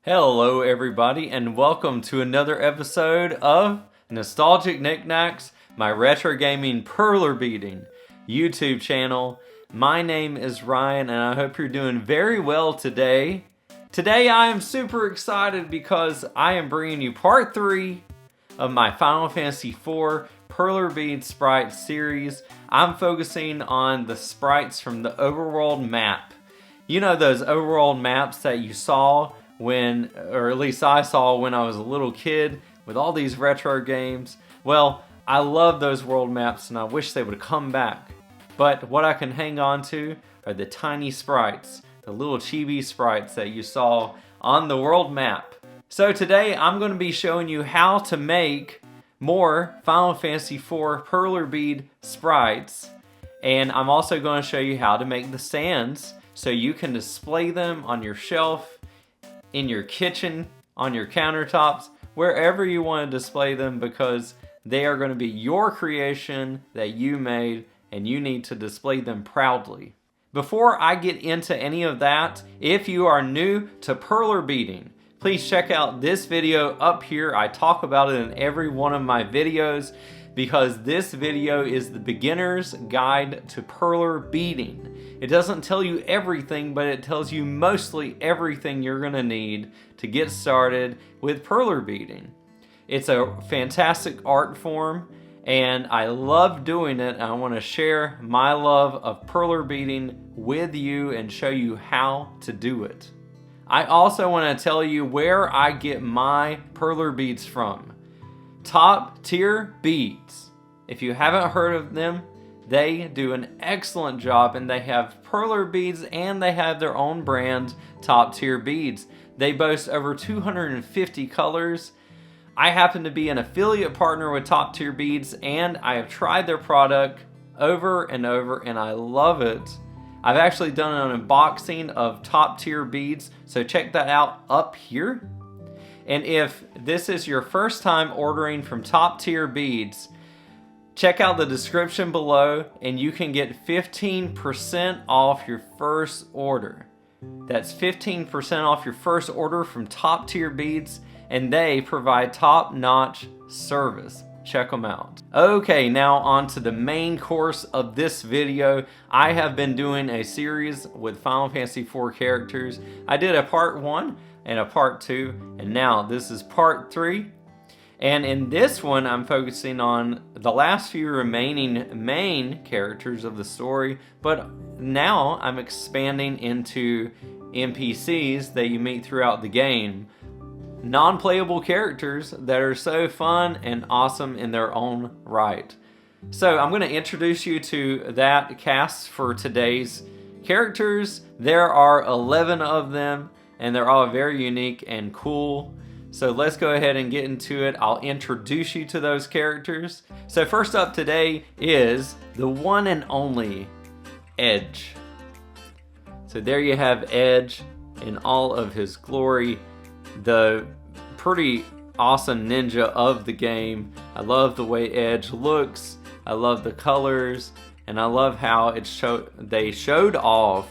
Hello everybody and welcome to another episode of Nostalgic Nick-Nacks, my retro gaming Perler Beading YouTube channel. My name is Ryan and I hope you're doing very well today. Today I am super excited because I am bringing you part 3 of my Final Fantasy IV Perler Bead Sprite series. I'm focusing on the sprites from the overworld map. You know those overworld maps that you saw when, or at least I saw when I was a little kid with all these retro games. Well, I love those world maps and I wish they would come back. But what I can hang on to are the tiny sprites, the little chibi sprites that you saw on the world map. So today I'm going to be showing you how to make more Final Fantasy IV Perler Bead sprites. And I'm also going to show you how to make the stands so you can display them on your shelf, in your kitchen, on your countertops, wherever you want to display them, because they are going to be your creation that you made and you need to display them proudly. Before I get into any of that, if you are new to Perler Beading, please check out this video up here. I talk about it in every one of my videos because this video is the beginner's guide to Perler Beading. It doesn't tell you everything, but it tells you mostly everything you're going to need to get started with Perler Beading. It's a fantastic art form, and I love doing it. I want to share my love of Perler Beading with you and show you how to do it. I also want to tell you where I get my Perler Beads from. Top Tier Beads. If you haven't heard of them, they do an excellent job, and they have Perler Beads and they have their own brand, Top Tier Beads. They boast over 250 colors. I happen to be an affiliate partner with Top Tier Beads, and I have tried their product over and over and I love it. I've actually done an unboxing of Top Tier Beads, so check that out up here. And if this is your first time ordering from Top Tier Beads, check out the description below and you can get 15% off your first order. That's 15% off your first order from Top Tier Beads, and they provide top-notch service. Check them out. Okay, now on to the main course of this video. I have been doing a series with Final Fantasy IV characters. I did a part 1 and a part 2, and now this is part 3. And in this one, I'm focusing on the last few remaining main characters of the story, but now I'm expanding into NPCs that you meet throughout the game. Non-playable characters that are so fun and awesome in their own right. So I'm going to introduce you to that cast for today's characters. There are 11 of them, and they're all very unique and cool. So let's go ahead and get into it. I'll introduce you to those characters. So first up today is the one and only Edge. So there you have Edge in all of his glory, the pretty awesome ninja of the game. I love the way Edge looks, I love the colors, and I love how they showed off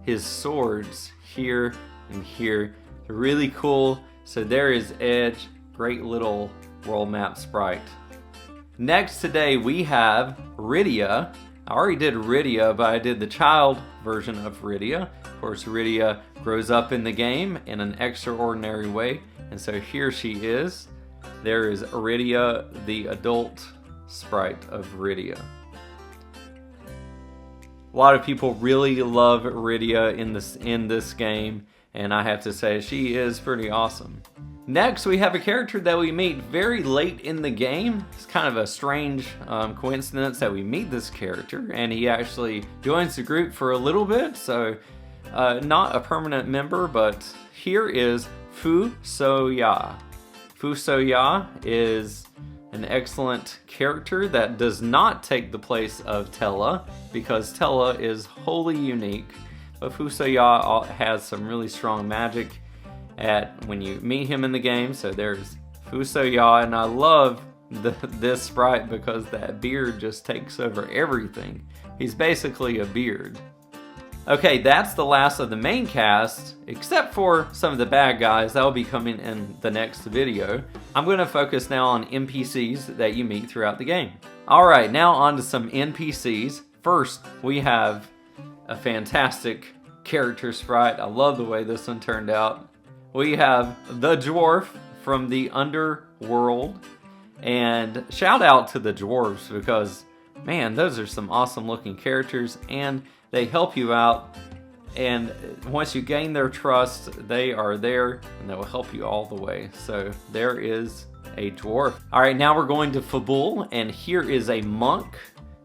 his swords here and here. They're really cool. So there is Edge, great little world map sprite. Next today we have Rydia. I already did Rydia, but I did the child version of Rydia. Of course, Rydia grows up in the game in an extraordinary way, and so here she is. There is Rydia, the adult sprite of Rydia. A lot of people really love Rydia in this game, and I have to say she is pretty awesome. Next, we have a character that we meet very late in the game. It's kind of a strange coincidence that we meet this character, and he actually joins the group for a little bit, so not a permanent member, but here is Fu So-Ya. Fu So-Ya is an excellent character that does not take the place of Tella, because Tella is wholly unique. But Fu So-Ya has some really strong magic when you meet him in the game. So there's Fu So-Ya, and I love this sprite because that beard just takes over everything. He's basically a beard. Okay, that's the last of the main cast, except for some of the bad guys. That will be coming in the next video. I'm going to focus now on NPCs that you meet throughout the game. Alright, now on to some NPCs. First, we have a fantastic character sprite. I love the way this one turned out. We have the dwarf from the underworld. And shout out to the dwarves because, man, those are some awesome looking characters and they help you out. And once you gain their trust, they are there and they will help you all the way. So there is a dwarf. All right, now we're going to Fabul, and here is a monk.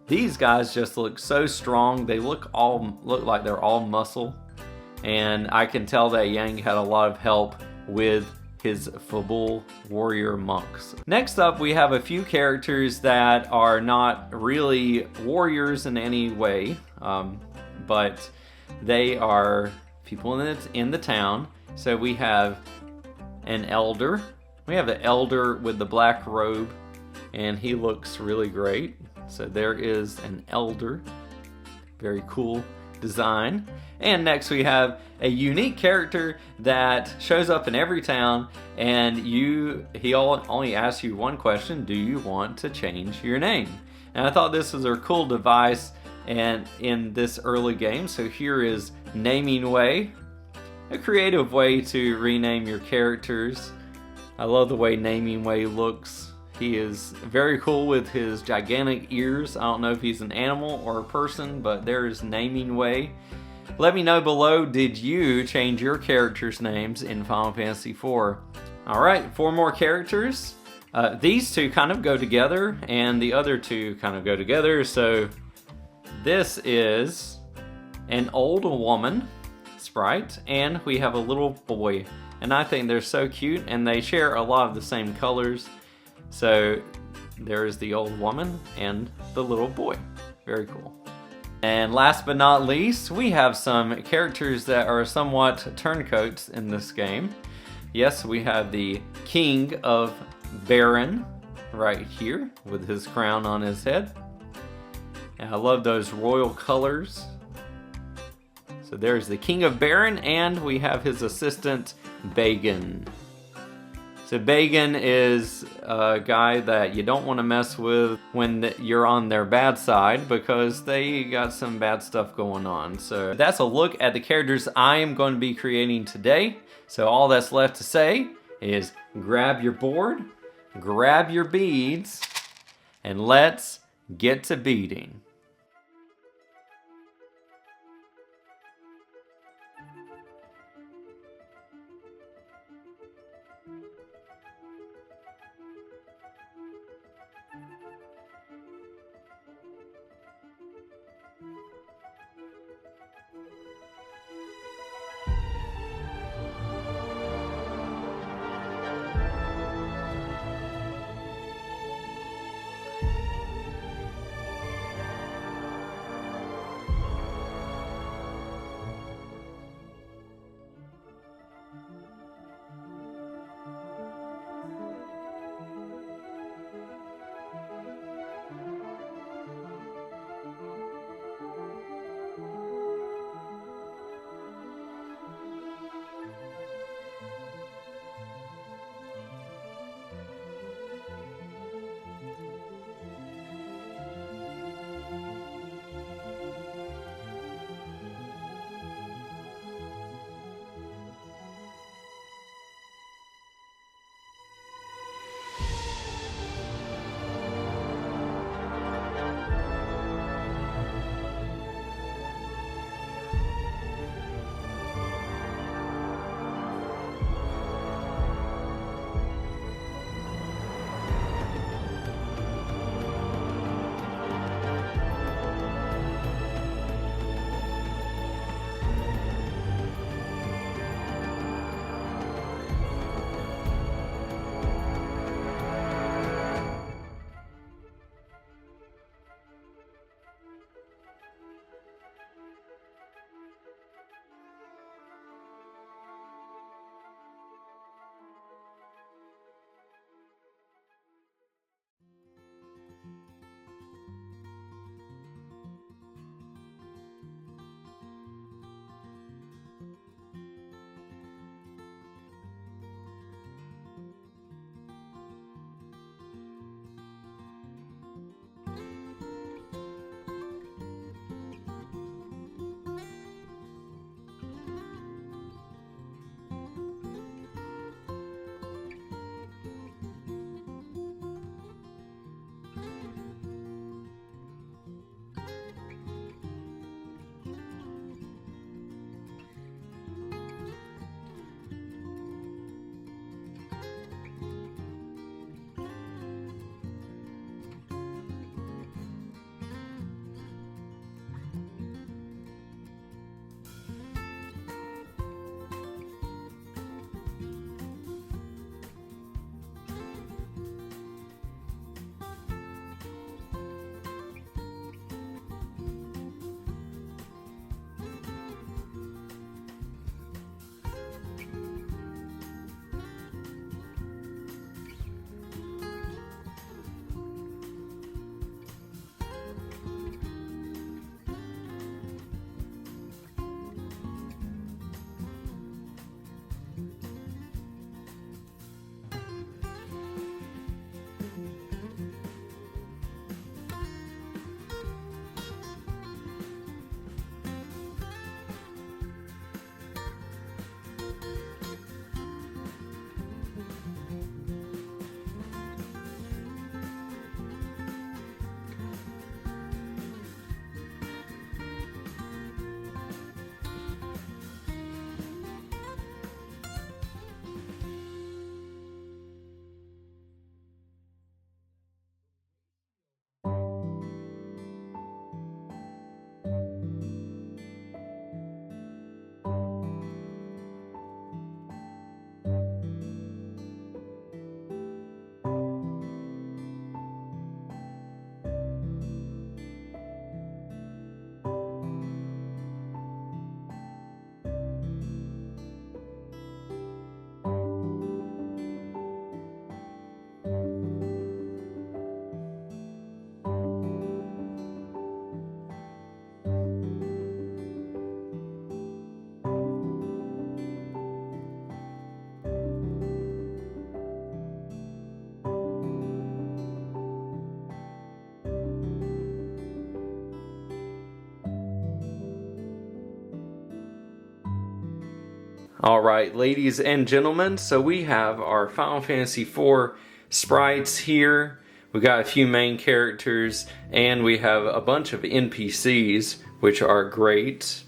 These guys just look so strong. They look like they're all muscle. And I can tell that Yang had a lot of help with his Fabul warrior monks. Next up, we have a few characters that are not really warriors in any way, but they are people in the town. So we have an elder. We have an elder with the black robe, and he looks really great. So there is an elder. Very cool design. And next we have a unique character that shows up in every town, and he only asks you one question: do you want to change your name? And I thought this was a cool device and in this early game. So here is Naming Way, a creative way to rename your characters. I love the way Naming Way looks. He is very cool with his gigantic ears. I don't know if he's an animal or a person, but there's Naming Way. Let me know below, did you change your characters' names in Final Fantasy IV? Alright, 4 more characters. These two kind of go together, and the other two kind of go together. So this is an old woman sprite, and we have a little boy. And I think they're so cute, and they share a lot of the same colors. So there's the old woman and the little boy. Very cool. And last but not least, we have some characters that are somewhat turncoats in this game. Yes, we have the King of Baron right here with his crown on his head. And I love those royal colors. So there's the King of Baron, and we have his assistant, Beading. So Beading is a guy that you don't want to mess with when you're on their bad side, because they got some bad stuff going on. So that's a look at the characters I am going to be creating today. So all that's left to say is grab your board, grab your beads, and let's get to beading. Alright, ladies and gentlemen, so we have our Final Fantasy IV sprites here. We got a few main characters, and we have a bunch of NPCs, which are great.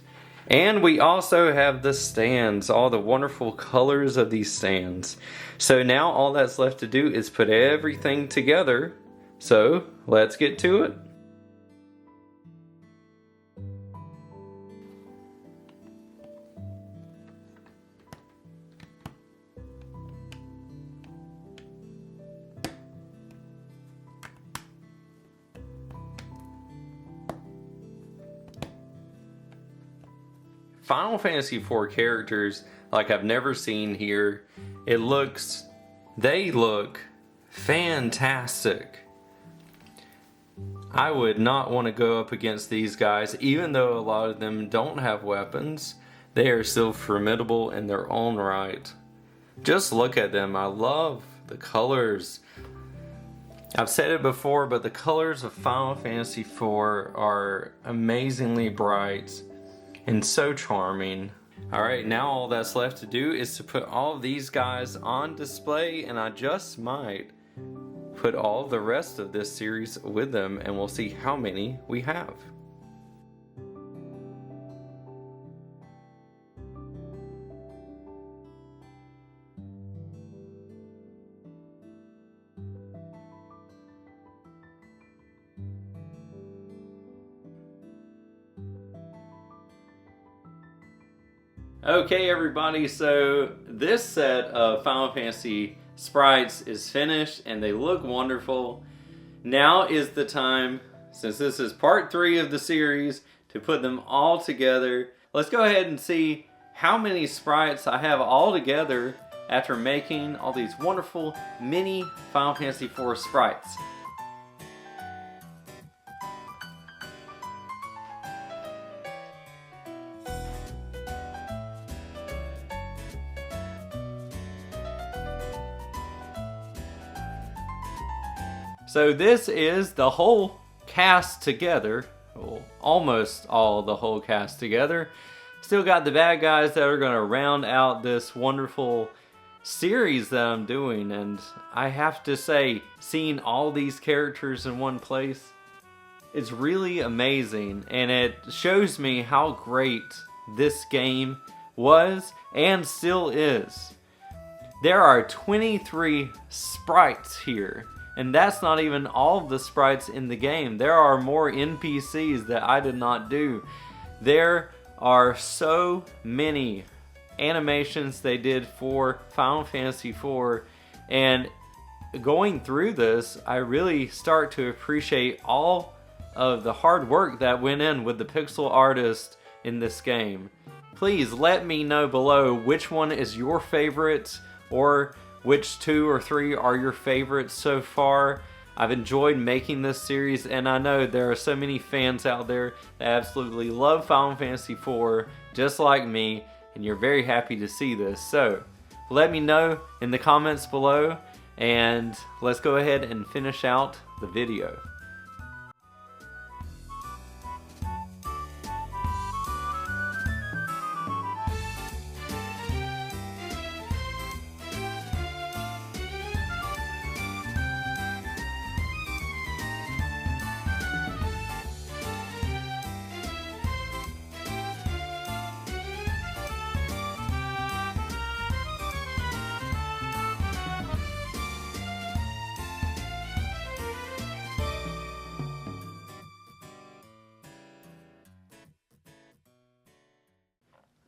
And we also have the stands, all the wonderful colors of these stands. So now all that's left to do is put everything together. So let's get to it. Final Fantasy IV characters like I've never seen here. They look fantastic. I would not want to go up against these guys, even though a lot of them don't have weapons. They are still formidable in their own right. Just look at them. I love the colors. I've said it before, but the colors of Final Fantasy IV are amazingly bright and so charming. Alright, now all that's left to do is to put all of these guys on display, and I just might put all of the rest of this series with them, and we'll see how many we have. Okay everybody, so this set of Final Fantasy sprites is finished and they look wonderful. Now is the time, since this is part 3 of the series, to put them all together. Let's go ahead and see how many sprites I have all together after making all these wonderful mini Final Fantasy IV sprites. So this is the whole cast together, well, almost all the whole cast together. Still got the bad guys that are going to round out this wonderful series that I'm doing, and I have to say, seeing all these characters in one place, it's really amazing, and it shows me how great this game was and still is. There are 23 sprites here. And that's not even all of the sprites in the game. There are more NPCs that I did not do. There are so many animations they did for Final Fantasy IV. And going through this, I really start to appreciate all of the hard work that went in with the pixel artist in this game. Please let me know below which one is your favorite, or which 2 or 3 are your favorites so far. I've enjoyed making this series, and I know there are so many fans out there that absolutely love Final Fantasy IV just like me, and you're very happy to see this. So let me know in the comments below, and let's go ahead and finish out the video.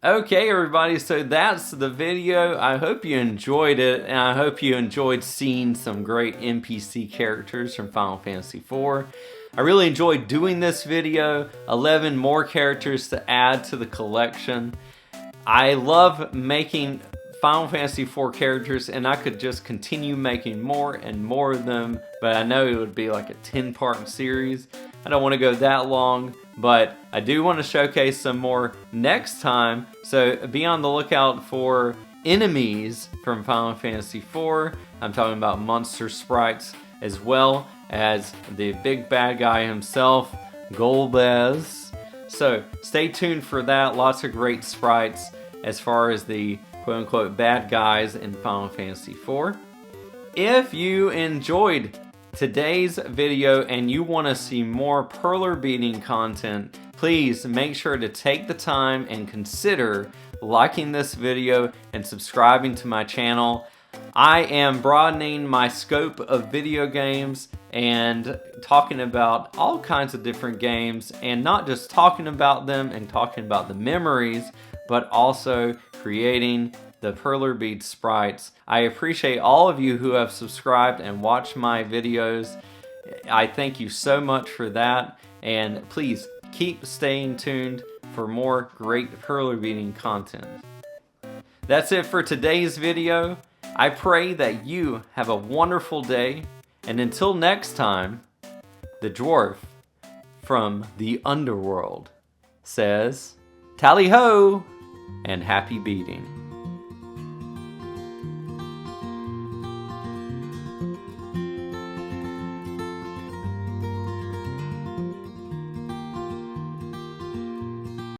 Okay everybody, so that's the video. I hope you enjoyed it, and I hope you enjoyed seeing some great NPC characters from Final Fantasy IV. I really enjoyed doing this video. 11 more characters to add to the collection. I love making Final Fantasy IV characters, and I could just continue making more and more of them, but I know it would be like a 10-part series. I don't want to go that long, but I do want to showcase some more next time, so be on the lookout for enemies from Final Fantasy IV. I'm talking about monster sprites, as well as the big bad guy himself, Golbez. So stay tuned for that. Lots of great sprites as far as the quote-unquote bad guys in Final Fantasy IV. If you enjoyed today's video and you want to see more Perler beading content, please make sure to take the time and consider liking this video and subscribing to my channel. I am broadening my scope of video games and talking about all kinds of different games, and not just talking about them and talking about the memories, but also creating the Perler Bead sprites. I appreciate all of you who have subscribed and watched my videos. I thank you so much for that, and please keep staying tuned for more great Perler beading content. That's it for today's video. I pray that you have a wonderful day, and until next time, the dwarf from the underworld says, tally ho and happy beading.